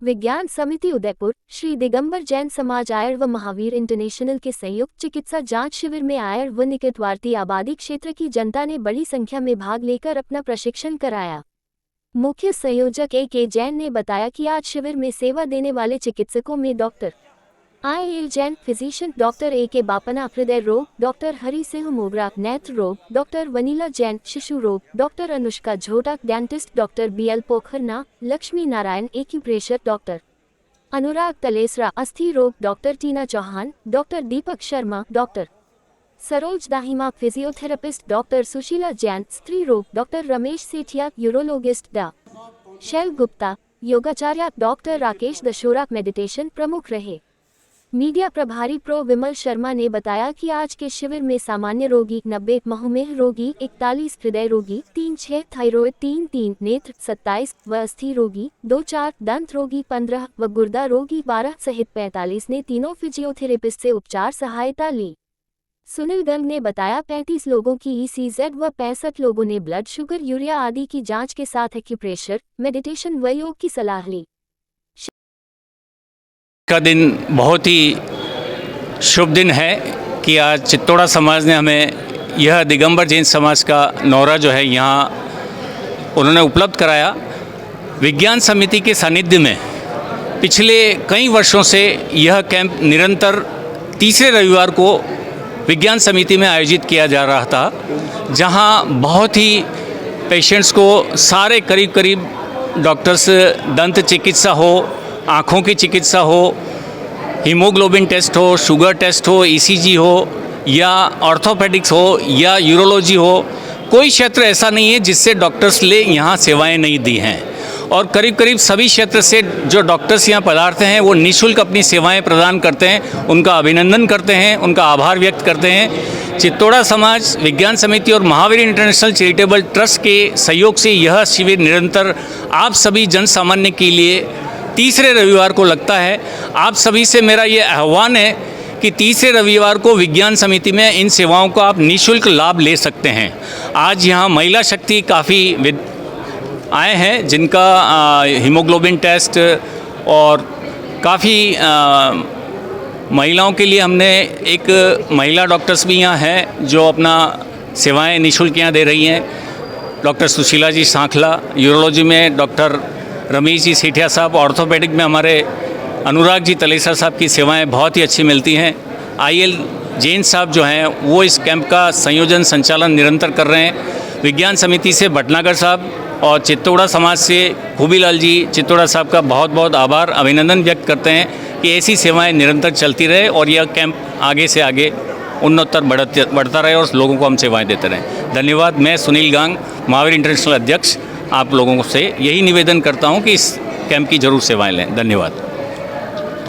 विज्ञान समिति उदयपुर, श्री दिगंबर जैन समाज आयर व महावीर इंटरनेशनल के संयुक्त चिकित्सा जांच शिविर में आयर व निकटवर्ती आबादी क्षेत्र की जनता ने बड़ी संख्या में भाग लेकर अपना प्रशिक्षण कराया। मुख्य संयोजक A.K. जैन ने बताया कि आज शिविर में सेवा देने वाले चिकित्सकों में doctor I.L. Jain physician, doctor A.K. Bapna हृदय रोग, डॉक्टर हरि सिंह मोगरा नेत्र रोग, डॉक्टर वनीला जैन शिशु रोग, doctor Anushka Jhota dentist, doctor B.L. Pokharna, Lakshmi Narayan acupressure, doctor Anurag Talesara अस्थि रोग, doctor Tina Chauhan, doctor Deepak Sharma, doctor Saroj Dahima physiotherapist, doctor Sushila Jain स्त्री रोग, डॉक्टर रमेश सेठिया यूरोलॉजिस्ट, डा शैल गुप्ता योगाचार्य, डॉक्टर राकेश दशोरा मेडिटेशन प्रमुख रहे। मीडिया प्रभारी प्रो विमल शर्मा ने बताया कि आज के शिविर में सामान्य रोगी 90, मधुमेह रोगी 41, हृदय रोगी 36, थायराइड 33, नेत्र 27 व अस्थि रोगी 24, दंत रोगी 15 व गुर्दा रोगी 12 सहित 45 ने तीनों फिजियोथेरेपिस्ट से उपचार सहायता ली। सुनील गंग ने बताया 35 लोगों की ECZ व 65 लोगों ने ब्लड शुगर, यूरिया आदि की जांच के साथ एक्यूप्रेशर, मेडिटेशन व योग की सलाह ली। का दिन बहुत ही शुभ दिन है कि आज चित्तौड़ा समाज ने हमें यह दिगंबर जैन समाज का नौरा जो है यहाँ उन्होंने उपलब्ध कराया। विज्ञान समिति के सानिध्य में पिछले कई वर्षों से यह कैंप निरंतर तीसरे रविवार को विज्ञान समिति में आयोजित किया जा रहा था, जहाँ बहुत ही पेशेंट्स को सारे करीब डॉक्टर्स, दंत चिकित्सा हो, आँखों की चिकित्सा हो, हीमोग्लोबिन टेस्ट हो, शुगर टेस्ट हो, ECG हो या ऑर्थोपेडिक्स हो या यूरोलॉजी हो, कोई क्षेत्र ऐसा नहीं है जिससे डॉक्टर्स ले यहाँ सेवाएं नहीं दी हैं। और करीब सभी क्षेत्र से जो डॉक्टर्स यहाँ पधारते हैं वो निःशुल्क अपनी सेवाएं प्रदान करते हैं। उनका अभिनंदन करते हैं, उनका आभार व्यक्त करते हैं। चित्तौड़ा समाज विज्ञान समिति और महावीर इंटरनेशनल चैरिटेबल ट्रस्ट के सहयोग से यह शिविर निरंतर आप सभी जन सामान्य के लिए तीसरे रविवार को लगता है। आप सभी से मेरा ये आह्वान है कि तीसरे रविवार को विज्ञान समिति में इन सेवाओं का आप निःशुल्क लाभ ले सकते हैं। आज यहाँ महिला शक्ति काफ़ी आए हैं जिनका हीमोग्लोबिन टेस्ट और काफ़ी महिलाओं के लिए हमने एक महिला डॉक्टर्स भी यहाँ हैं जो अपना सेवाएं निःशुल्क यहाँ दे रही हैं। डॉक्टर सुशीला जी सांखला, यूरोलॉजी में डॉक्टर रमेश जी सेठिया साहब, ऑर्थोपेडिक में हमारे अनुराग जी तलेसरा साहब की सेवाएं बहुत ही अच्छी मिलती हैं। I.L. जैन साहब जो हैं वो इस कैंप का संयोजन संचालन निरंतर कर रहे हैं। विज्ञान समिति से भटनागर साहब और चित्तौड़ा समाज से खूबीलाल जी चित्तौड़ा साहब का बहुत आभार, अभिनंदन व्यक्त करते हैं कि ऐसी सेवाएं निरंतर चलती रहे और यह कैंप आगे से आगे उन्नततर बढ़ता रहे और लोगों को हम सेवाएं देते रहें। धन्यवाद। मैं सुनील गांग, महावीर इंटरनेशनल अध्यक्ष, आप लोगों से यही निवेदन करता हूं कि इस कैंप की जरूर सेवाएं लें। धन्यवाद।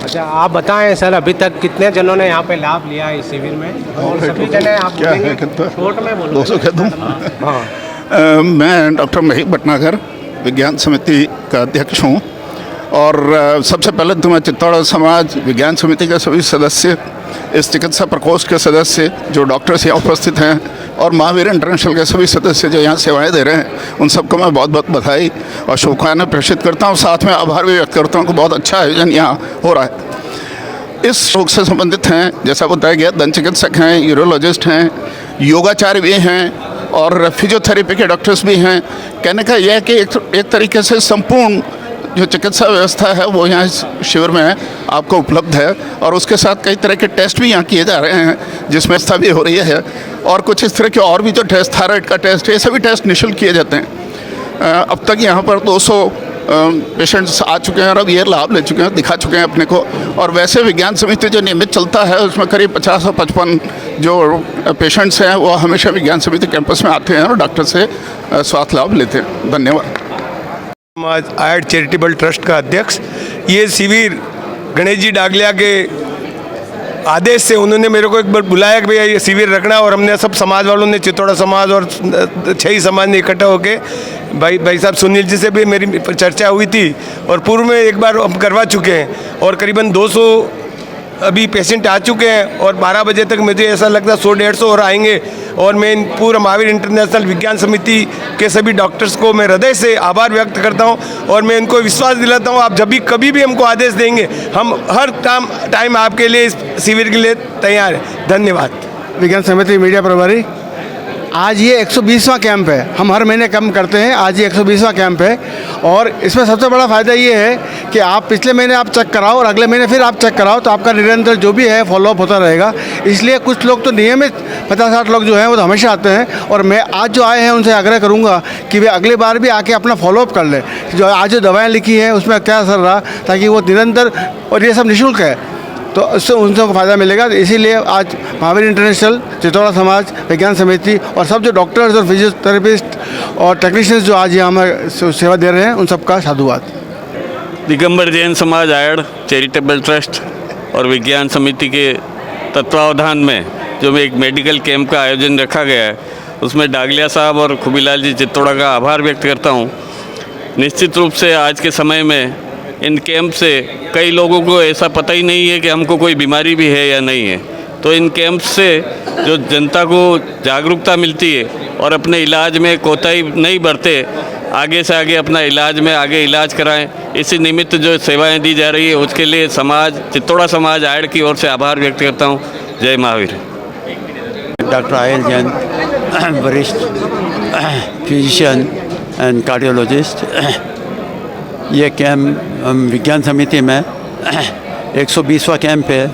अच्छा, आप बताएं सर, अभी तक कितने जनों ने यहाँ पे लाभ लिया है इस शिविर में? और सभी जने आप क्या है कितना? शॉर्ट में बोलो। 200 कह दूँ? हाँ। मैं डॉक्टर महीप भटनागर विज्ञान समिति का अध्यक्ष हूँ और सबसे पहले तो मैं चित्तौड़ा समाज विज्ञान समिति के सभी सदस्य, इस चिकित्सा प्रकोष्ठ के सदस्य जो डॉक्टर्स यहाँ उपस्थित हैं और महावीर इंटरनेशनल के सभी सदस्य जो यहाँ सेवाएं दे रहे हैं, उन सबको मैं बहुत बधाई और शुभकामनाएं प्रेषित करता हूँ। साथ में आभार भी व्यक्त करता हूँ कि बहुत अच्छा आयोजन यहाँ हो रहा है। इस रोग से संबंधित हैं, जैसा बताया गया, दंत चिकित्सक हैं, यूरोलॉजिस्ट हैं, योगाचार्य भी हैं और फिजियोथेरेपी के डॉक्टर्स भी हैं। कहने का यह है कि एक तरीके से संपूर्ण जो चिकित्सा व्यवस्था है वो यहाँ इस शिविर में आपको उपलब्ध है और उसके साथ कई तरह के टेस्ट भी यहाँ किए जा रहे हैं जिसमें व्यवस्था भी हो रही है और कुछ इस तरह के और भी जो टेस्ट, थायराइड का टेस्ट, ये सभी टेस्ट निःशुल्क किए जाते हैं। अब तक यहाँ पर 200 पेशेंट्स आ चुके हैं और अब ये लाभ ले चुके हैं, दिखा चुके हैं अपने को। और वैसे विज्ञान समिति जो नियमित चलता है उसमें करीब 50 और 55 जो पेशेंट्स हैं वो हमेशा विज्ञान समिति कैंपस में आते हैं और डॉक्टर से स्वास्थ्य लाभ लेते हैं। धन्यवाद। आयर चैरिटेबल ट्रस्ट का अध्यक्ष। ये शिविर गणेश जी डागलिया के आदेश से उन्होंने मेरे को एक बार बुलाया कि भैया ये शिविर रखना, और हमने सब समाज वालों ने, चित्तौड़ा समाज और 6 समाज ने इकट्ठा होके भाई साहब सुनील जी से भी मेरी चर्चा हुई थी और पूर्व में एक बार हम करवा चुके हैं और करीबन 200 अभी पेशेंट आ चुके हैं और 12 बजे तक मुझे ऐसा लगता है 100-150 और आएंगे और मैं इन पूरा महावीर इंटरनेशनल विज्ञान समिति के सभी डॉक्टर्स को मैं हृदय से आभार व्यक्त करता हूं और मैं उनको विश्वास दिलाता हूं आप जब भी कभी भी हमको आदेश देंगे हम हर टाइम आपके लिए इस शिविर के लिए तैयार हैं। धन्यवाद। विज्ञान समिति मीडिया प्रभारी, आज ये 120वां कैंप है। हम हर महीने कैंप करते हैं, आज ये 120वां कैंप है और इसमें सबसे बड़ा फ़ायदा ये है कि आप पिछले महीने आप चेक कराओ और अगले महीने फिर आप चेक कराओ तो आपका निरंतर जो भी है फॉलोअप होता रहेगा। इसलिए कुछ लोग तो नियमित 50-60 लोग जो हैं वो तो हमेशा आते हैं और मैं आज जो आए हैं उनसे आग्रह करूँगा कि वे अगली बार भी आके अपना फॉलोअप कर लें, जो आज जो दवाएँ लिखी हैं उसमें क्या असर रहा, ताकि वो निरंतर, और ये सब निःशुल्क है तो उससे उन सबको फ़ायदा मिलेगा। इसीलिए आज महावीर इंटरनेशनल, चित्तौड़ा समाज विज्ञान समिति और सब जो डॉक्टर्स और फिजियोथेरेपिस्ट और टेक्नीशियंस जो आज यहाँ हमें सेवा दे रहे हैं उन सबका साधुवाद। दिगंबर जैन समाज आयड़ चैरिटेबल ट्रस्ट और विज्ञान समिति के तत्वावधान में जो एक मेडिकल कैंप का आयोजन रखा गया है उसमें डागलिया साहब और खुबीलाल जी चित्तौड़ा का आभार व्यक्त करता हूँ। निश्चित रूप से आज के समय में इन कैंप से कई लोगों को ऐसा पता ही नहीं है कि हमको कोई बीमारी भी है या नहीं है, तो इन कैंप से जो जनता को जागरूकता मिलती है और अपने इलाज में कोताही नहीं बरते, आगे से आगे अपना इलाज में आगे इलाज कराएं, इसी निमित्त जो सेवाएं दी जा रही है उसके लिए समाज, चित्तौड़ा समाज आयड़ की ओर से आभार व्यक्त करता हूँ। जय महावीर। डॉक्टर आयल जैन, वरिष्ठ फिजिशियन एंड कार्डियोलॉजिस्ट। ये कैंप विज्ञान समिति में 120वां कैंप है।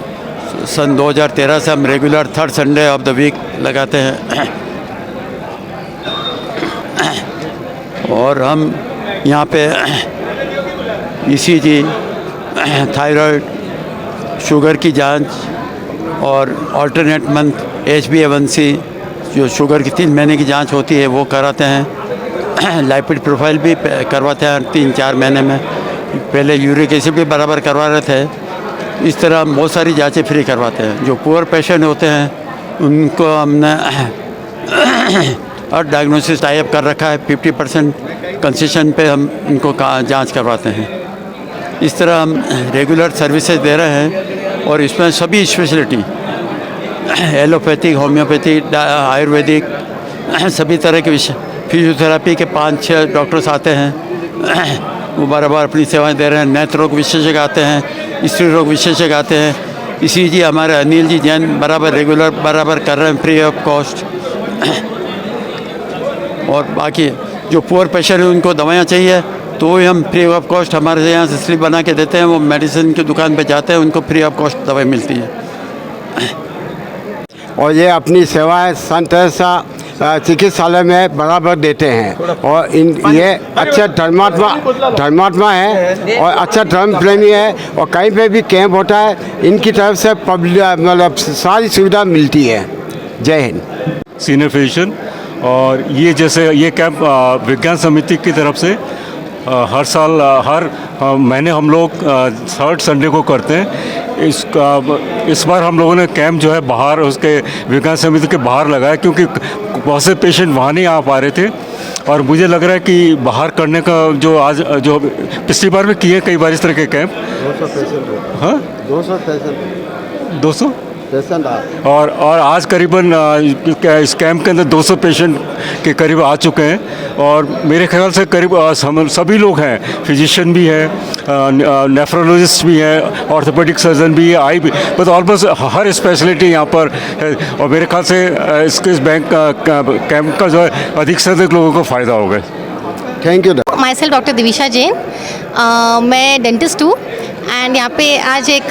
सन 2013 से हम regular third Sunday of the week लगाते हैं और हम यहाँ पे ईसीजी, थायराइड, शुगर की जांच और अल्टरनेट मंथ HbA1c जो शुगर की 3 महीने की जांच होती है वो कराते हैं। लाइपिड प्रोफाइल भी करवाते हैं 3-4 महीने में। पहले यूरिक एसिड भी बराबर करवा रहे थे। इस तरह हम बहुत सारी जांचें फ्री करवाते हैं। जो पुअर पेशेंट होते हैं उनको हमने और डायग्नोसिस टाइप कर रखा है। 50% कंसेशन पे हम इनको जांच करवाते हैं। इस तरह हम रेगुलर सर्विसेज दे रहे हैं और इसमें सभी स्पेशलिटी, एलोपैथिक, होम्योपैथिक, आयुर्वेदिक, सभी तरह के फिजियोथेरेपी के 5-6 डॉक्टर्स आते हैं। वो बार अपनी सेवाएं दे रहे हैं। नेत्र रोग विशेषज्ञ आते हैं, स्त्री रोग विशेषज्ञ आते हैं। इसी जी हमारे अनिल जी जैन रेगुलर कर रहे हैं फ्री ऑफ कॉस्ट। और बाकी जो पुअर पेशेंट है उनको दवाइयाँ चाहिए तो वही हम फ्री ऑफ कॉस्ट हमारे यहाँ से स्लिप बना के देते हैं। वो मेडिसिन की दुकान पे जाते हैं, उनको फ्री ऑफ कॉस्ट दवाई मिलती है। और ये अपनी सेवाएं संत तेरेसा चिकित्सालय में बराबर देते हैं और ये अच्छे धर्मात्मा है और अच्छा धर्म प्रेमी है और कहीं पे भी कैंप होता है इनकी तरफ से मतलब सारी सुविधा मिलती है। जय हिंद। सीनियर फिजिशियन, और ये जैसे ये कैंप विज्ञान समिति की तरफ से हर साल हर महीने हम लोग थर्ड संडे को करते हैं। इस बार हम लोगों ने कैंप जो है बाहर उसके विज्ञान समिति के बाहर लगाया क्योंकि बहुत से पेशेंट वहाँ नहीं आ पा रहे थे और मुझे लग रहा है कि बाहर करने का जो पिछली बार भी किए कई बार इस तरह के कैंप 200 और आज करीबन इस कैंप के अंदर 200 पेशेंट के करीब आ चुके हैं और मेरे ख्याल से करीब सभी लोग हैं। फिजिशियन भी है, नेफ्रोलॉजिस्ट भी है, ऑर्थोपेडिक सर्जन भी है, आई भी, बस ऑलमोस्ट हर स्पेशलिटी यहाँ पर है और मेरे ख्याल से इस बैंक कैंप का जो है अधिक से अधिक लोगों को फ़ायदा होगा। Thank you. My self doctor Divisha Jain, मैं डेंटिस्ट हूँ एंड यहाँ पे आज एक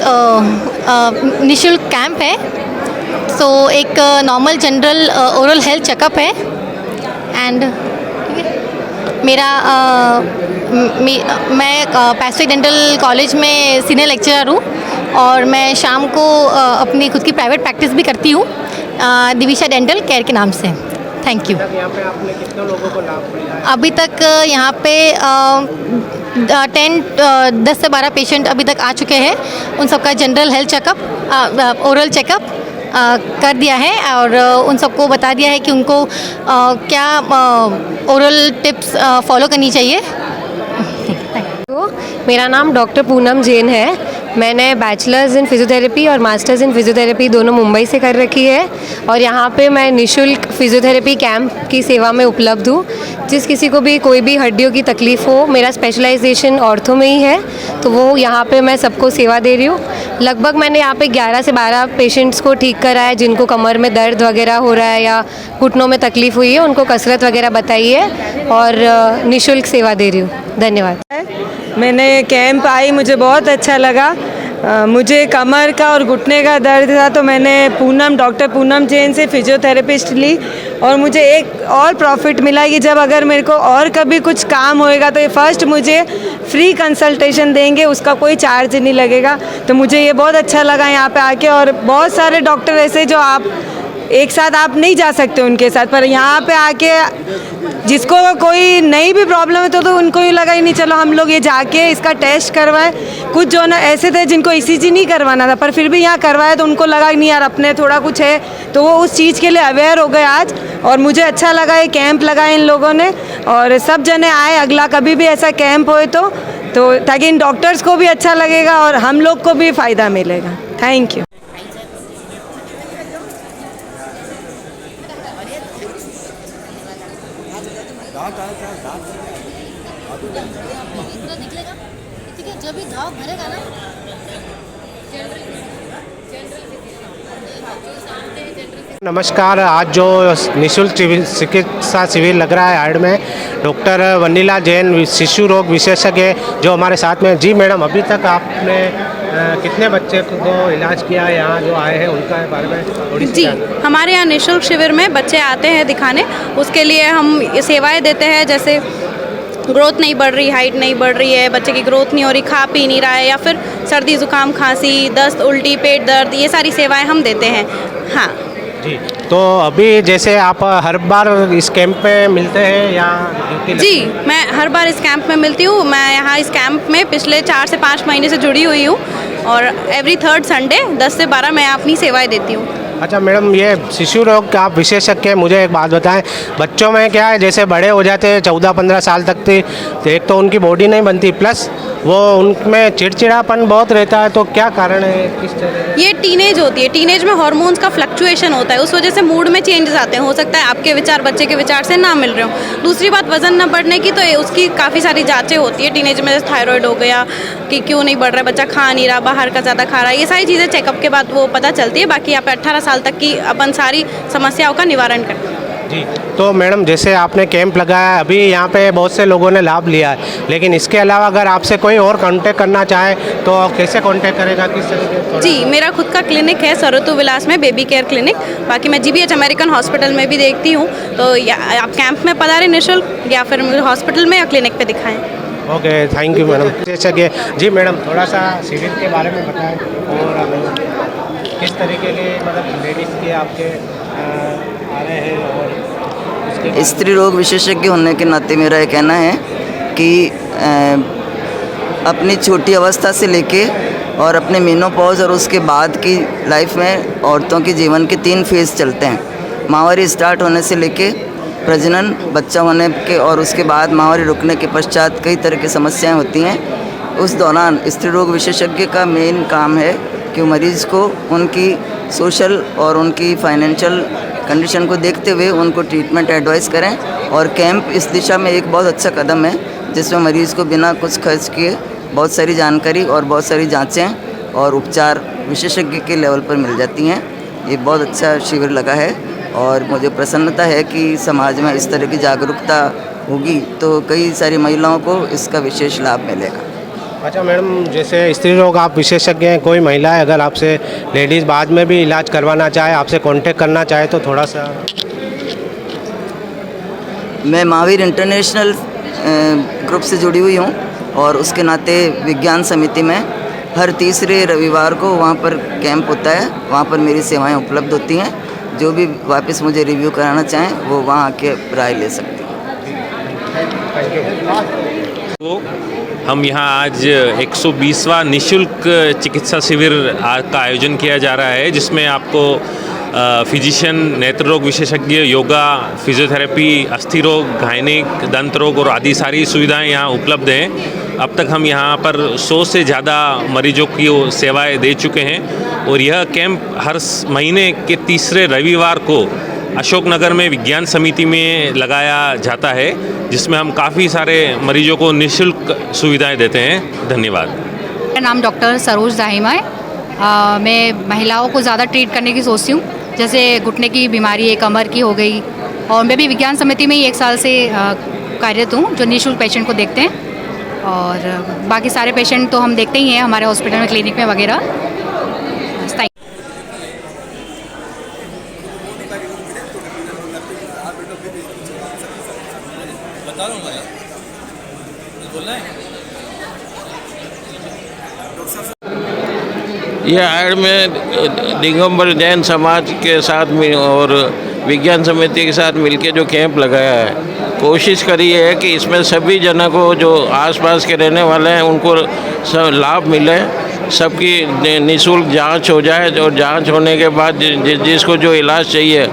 निःशुल्क कैंप है। सो एक normal general oral health checkup है एंड मैं पैसिफिक डेंटल कॉलेज में सीनियर लेक्चरर हूँ और मैं शाम को अपनी खुद की प्राइवेट प्रैक्टिस भी करती हूँ दिविशा डेंटल केयर के नाम से। Thank you. यहाँ पे आपने कितने लोगों को लाभ मिला? अभी तक यहाँ पे 10 से 12 पेशेंट अभी तक आ चुके हैं। उन सबका general health checkup, oral checkup कर दिया है और उन सबको बता दिया है कि उनको क्या ओरल टिप्स फॉलो करनी चाहिए। मेरा नाम डॉक्टर पूनम जैन है। मैंने बैचलर्स इन फिजियोथेरेपी और मास्टर्स इन फिजियोथेरेपी दोनों मुंबई से कर रखी है और यहाँ पे मैं निशुल्क फिजियोथेरेपी कैंप की सेवा में उपलब्ध हूँ। जिस किसी को भी कोई भी हड्डियों की तकलीफ़ हो, मेरा स्पेशलाइजेशन ऑर्थो में ही है, तो वो यहाँ पे मैं सबको सेवा दे रही हूँ। लगभग मैंने यहाँ पे 11 से 12 पेशेंट्स को ठीक करा है जिनको कमर में दर्द वगैरह हो रहा है या घुटनों में तकलीफ़ हुई है, उनको कसरत वगैरह बताई है और निशुल्क सेवा दे रही हूँ। धन्यवाद। मैंने कैंप आई, मुझे बहुत अच्छा लगा। मुझे कमर का और घुटने का दर्द था तो मैंने डॉक्टर पूनम जैन से फिजियोथेरेपिस्ट ली और मुझे एक और प्रॉफिट मिला कि जब अगर मेरे को और कभी कुछ काम होएगा तो ये फर्स्ट मुझे फ्री कंसल्टेशन देंगे, उसका कोई चार्ज नहीं लगेगा। तो मुझे ये बहुत अच्छा लगा यहाँ पे आके। और बहुत सारे डॉक्टर ऐसे जो आप एक साथ आप नहीं जा सकते उनके साथ, पर यहाँ पे आके जिसको कोई नई भी प्रॉब्लम है तो उनको ही लगा ही नहीं चलो हम लोग ये जाके इसका टेस्ट करवाएं। कुछ जो ना ऐसे थे जिनको ECG नहीं करवाना था पर फिर भी यहाँ करवाया तो उनको लगा नहीं यार अपने थोड़ा कुछ है, तो वो उस चीज़ के लिए अवेयर हो गए आज। और मुझे अच्छा लगा ये कैंप लगाए इन लोगों ने और सब जने आए, अगला कभी भी ऐसा कैंप होए तो ताकि इन डॉक्टर्स को भी अच्छा लगेगा और हम लोग को भी फ़ायदा मिलेगा। Thank you. नमस्कार। आज जो निःशुल्क चिकित्सा शिविर लग रहा है आयड में, डॉक्टर वनीला जैन शिशु रोग विशेषज्ञ जो हमारे साथ में। जी मैडम, अभी तक आपने कितने बच्चे को इलाज किया यहाँ जो आए हैं उनका बारे में थोड़ी सी? जी, हमारे यहाँ निःशुल्क शिविर में बच्चे आते हैं दिखाने, उसके लिए हम सेवाएं देते हैं। जैसे ग्रोथ नहीं बढ़ रही, हाइट नहीं बढ़ रही है, बच्चे की ग्रोथ नहीं हो रही, खा पी नहीं रहा है, या फिर सर्दी ज़ुकाम खांसी, दस्त, उल्टी, पेट दर्द, ये सारी सेवाएं हम देते हैं। हाँ जी, तो अभी जैसे आप हर बार इस कैंप में मिलते हैं या? जी, मैं हर बार इस कैंप में मिलती हूँ। मैं यहाँ इस कैंप में पिछले 4 से 5 महीने से जुड़ी हुई हूँ और एवरी 3rd संडे 10 से 12 मैं अपनी सेवाएं देती हूँ। अच्छा मैडम, ये शिशु रोग का आप विशेषज्ञ, मुझे एक बात बताएं, बच्चों में क्या है जैसे बड़े हो जाते हैं 14-15 साल तक थी, तो एक तो उनकी बॉडी नहीं बनती, प्लस वो उनमें चिड़चिड़ापन बहुत रहता है, तो क्या कारण है, किस तरह? ये टीनेज होती है, टीनेज में हार्मोन्स का फ्लक्चुएशन होता है, उस वजह से मूड में चेंजेस आते हैं। हो सकता है आपके विचार बच्चे के विचार से ना मिल रहे हो। दूसरी बात, वजन न बढ़ने की, तो उसकी काफ़ी सारी जांचें होती है टीनेज में। थायराइड हो गया कि क्यों नहीं बढ़ रहा है, बच्चा खा नहीं रहा, बाहर का ज़्यादा खा रहा है, ये सारी चीज़ें चेकअप के बाद वो पता चलती है। बाकी यहाँ पे 18 साल तक की अपन सारी समस्याओं का निवारण करते हैं। जी, तो मैडम जैसे आपने कैंप लगाया, अभी यहाँ पे बहुत से लोगों ने लाभ लिया है, लेकिन इसके अलावा अगर आपसे कोई और कांटेक्ट करना चाहे तो कैसे कांटेक्ट करेगा, किस तरीके? जी, मेरा खुद का क्लिनिक है सरोतो विलास में, बेबी केयर क्लिनिक। बाकी मैं GBH अमेरिकन हॉस्पिटल में भी देखती हूँ, तो आप कैंप में पधारें निःशुल्क या फिर हॉस्पिटल में या क्लिनिक पे दिखाएँ। Okay, thank you madam. विशेषज्ञ जी, मैडम थोड़ा सा शिविर के बारे में बताएं और किस तरीके के मतलब लेडीज़ के आपके आ रहे हैं और स्त्री रोग विशेषज्ञ होने के नाते मेरा ये कहना है कि अपनी छोटी अवस्था से लेके और अपने मेनोपॉज और उसके बाद की लाइफ में औरतों के जीवन के 3 फेज़ चलते हैं। माहवारी स्टार्ट होने से लेके प्रजनन, बच्चा होने के और उसके बाद माहवारी रुकने के पश्चात कई तरह की समस्याएं होती हैं। उस दौरान स्त्री रोग विशेषज्ञ का मेन काम है कि मरीज़ को उनकी सोशल और उनकी फाइनेंशियल कंडीशन को देखते हुए उनको ट्रीटमेंट एडवाइस करें। और कैंप इस दिशा में एक बहुत अच्छा कदम है जिसमें मरीज़ को बिना कुछ खर्च किए बहुत सारी जानकारी और बहुत सारी जांचें और उपचार विशेषज्ञ के लेवल पर मिल जाती हैं। ये बहुत अच्छा शिविर लगा है और मुझे प्रसन्नता है कि समाज में इस तरह की जागरूकता होगी तो कई सारी महिलाओं को इसका विशेष लाभ मिलेगा। अच्छा मैडम, जैसे स्त्री रोग आप विशेषज्ञ हैं, कोई महिलाएं अगर आपसे लेडीज़ बाद में भी इलाज करवाना चाहे, आपसे कांटेक्ट करना चाहे तो थोड़ा सा? मैं महावीर इंटरनेशनल ग्रुप से जुड़ी हुई हूँ और उसके नाते विज्ञान समिति में हर तीसरे रविवार को वहाँ पर कैंप होता है, वहाँ पर मेरी सेवाएं उपलब्ध होती हैं। जो भी वापस मुझे रिव्यू कराना चाहें वो वहाँ आके राय ले सकते हैं। तो हम यहाँ आज 120वां निःशुल्क चिकित्सा शिविर का आयोजन किया जा रहा है, जिसमें आपको फिजिशियन, नेत्र रोग विशेषज्ञ, योगा, फिजियोथेरेपी, अस्थि रोग, गायनिक, दंत रोग और आदि सारी सुविधाएं यहाँ उपलब्ध हैं। अब तक हम यहाँ पर 100 से ज़्यादा मरीजों की सेवाएं दे चुके हैं और यह कैंप हर महीने के तीसरे रविवार को अशोकनगर में विज्ञान समिति में लगाया जाता है, जिसमें हम काफ़ी सारे मरीजों को निःशुल्क सुविधाएं देते हैं। धन्यवाद। मेरा नाम डॉक्टर सरोज दाहिमा है। मैं महिलाओं को ज़्यादा ट्रीट करने की सोचती हूँ, जैसे घुटने की बीमारी है, कमर की हो गई, और मैं भी विज्ञान समिति में ही 1 साल से कार्यरत हूँ, जो निःशुल्क पेशेंट को देखते हैं। और बाकी सारे पेशेंट तो हम देखते ही हैं हमारे हॉस्पिटल में, क्लिनिक में वगैरह। ये आड़ में दिगंबर जैन समाज के साथ में और विज्ञान समिति के साथ मिलके जो कैंप लगाया है, कोशिश करी है कि इसमें सभी जनों को जो आसपास के रहने वाले हैं उनको लाभ मिले, सबकी निःशुल्क जांच हो जाए और जांच होने के बाद जिसको जो इलाज चाहिए,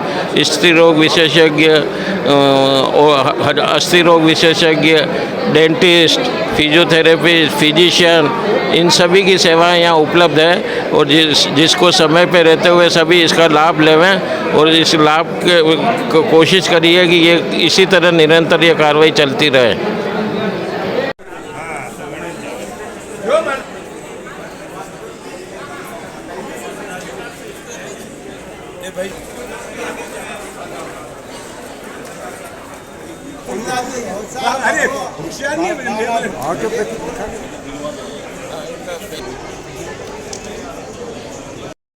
स्त्री रोग विशेषज्ञ, अस्थि रोग विशेषज्ञ, डेंटिस्ट, फिजियोथेरेपी, फिजिशियन, इन सभी की सेवाएं यहाँ उपलब्ध है और जिसको समय पे रहते हुए सभी इसका लाभ लेवें और इस लाभ के कोशिश करिए कि ये इसी तरह निरंतर ये कार्रवाई चलती रहे। अरे